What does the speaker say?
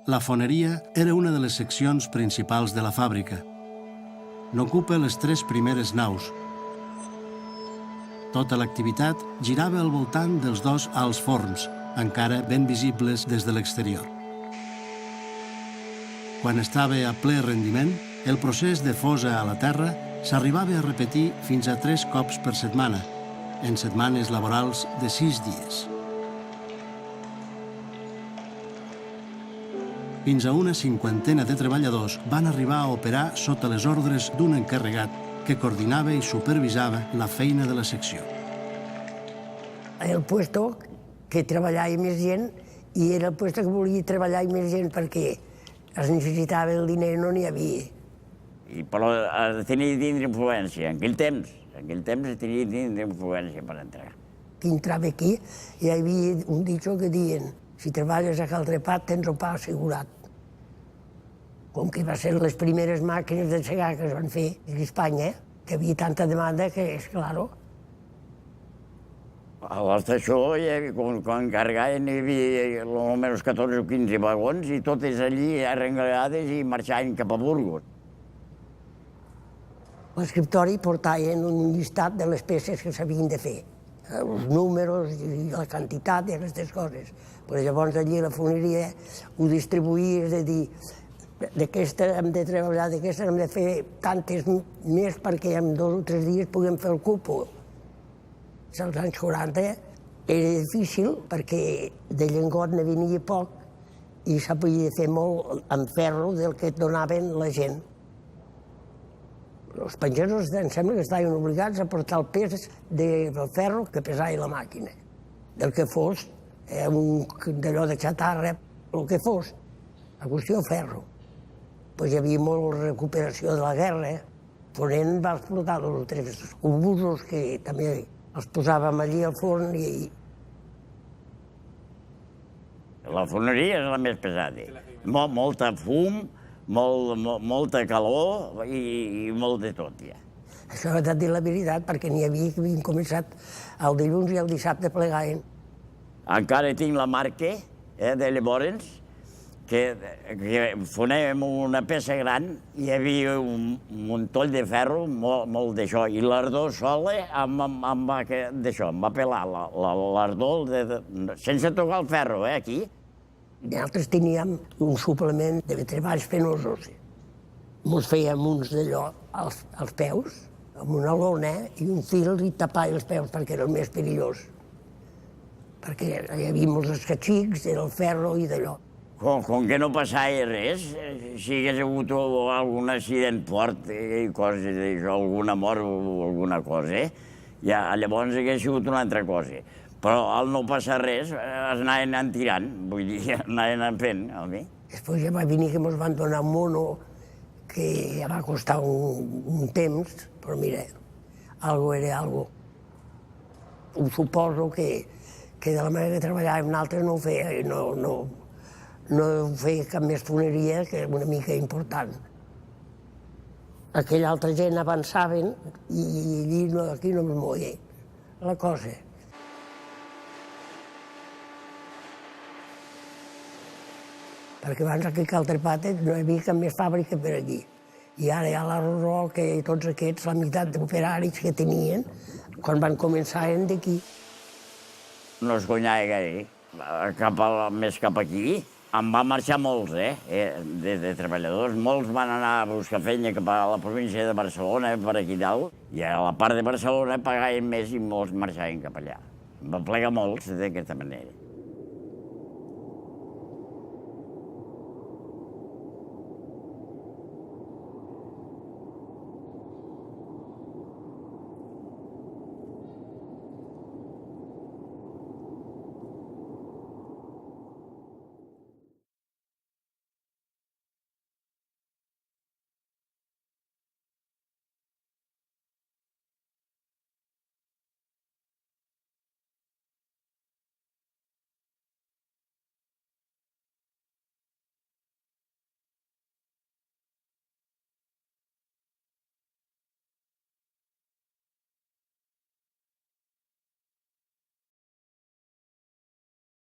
La foneria era una de les seccions principals de la fàbrica. N'ocupa les 3 primeres naus. Tota l'activitat girava al voltant dels 2 alts forns, encara ben visibles des de l'exterior. Quan estava a ple rendiment, el procés de fosa a la terra s'arribava a repetir fins a 3 cops per setmana, en setmanes laborals de 6 dies. Fins a una 50ena de treballadors van arribar a operar sota les ordres d'un encarregat que coordinava i supervisava la feina de la secció. El puesto que treballava més gent i era el puesto que volia treballar més gent perquè es necessitava el diner, no n'hi havia. Però has de tenir tindre influència. En aquell temps es tenia tindre influència per entrar. Qui entrava aquí, hi havia un dicho que deien si treballes a Caltrepat tens el pa assegurat. Com que va ser les primeres màquines de segar que es van fer a Espanya, que hi havia tanta demanda que, és clar. A l'estació, quan carregaven, hi havia almenys 14 o 15 vagons i totes allí arrenglegades i marxaven cap a Burgos. L'escriptori portava un llistat de les peces que s'havien de fer, els números i la quantitat i aquestes coses. Però llavors allí la foneria ho distribuïa, és a dir, d'aquesta hem de treballar, d'aquesta hem de fer tantes més perquè en 2 o 3 dies puguem fer el cupo. Als anys 40 era difícil perquè de llengot ne venia poc i s'havia de fer molt amb ferro del que et donaven la gent. Els penjadors em sembla que estaven obligats a portar el pes del ferro que pesava la màquina. Del que fos, d'allò de xatarra, el que fos, a qüestió ferro. Pues hi havia molta recuperació de la guerra. Ponent va explotar 2 o 3 obusos que també els posàvem allí al forn i... La foneria és la més pesada. Molta fum, molta calor i molt de tot, ja. Això he de dir la veritat, perquè n'hi havia que havien començat el dilluns i el dissabte plegaven. Encara tinc la marca de llavors, que fonèiem una peça gran i hi havia un montoll de ferro, molt d'això, i l'ardor sola em va pelar l'ardor sense tocar el ferro, aquí. Nosaltres teníem un suplement de treballs penosos. Ens fèiem uns d'allò als peus, amb una lona i un fil i tapar els peus perquè era el més perillós. Perquè hi havia molts escatxics, era el ferro i d'allò. Com que no passava res, si hagués hagut algun accident fort i coses d'això, alguna mort o alguna cosa, llavors hagués sigut una altra cosa. Però al no passar res, es anaven tirant, vull dir, anaven fent. Després ja va venir que ens van donar un mono que ja va costar un temps, però mira, algo era algo. Ho suposo que de la manera que treballàvem nosaltres no ho feia, no feia cap més foneria, que era una mica important. Aquella altra gent avançaven i aquí no es moia la cosa. Perquè abans aquí a Caltrepat no hi havia cap més fàbrica per aquí. I ara hi ha la Roca i tots aquests, la meitat d'operaris que tenien, quan van començar eren d'aquí. No es guanyava gaire, més cap aquí. En van marxar molts, de treballadors. Molts van anar a buscar feina cap a la província de Barcelona, per aquí dalt, i a la part de Barcelona pagaven més i molts marxaven cap allà. Va plegar molts d'aquesta manera.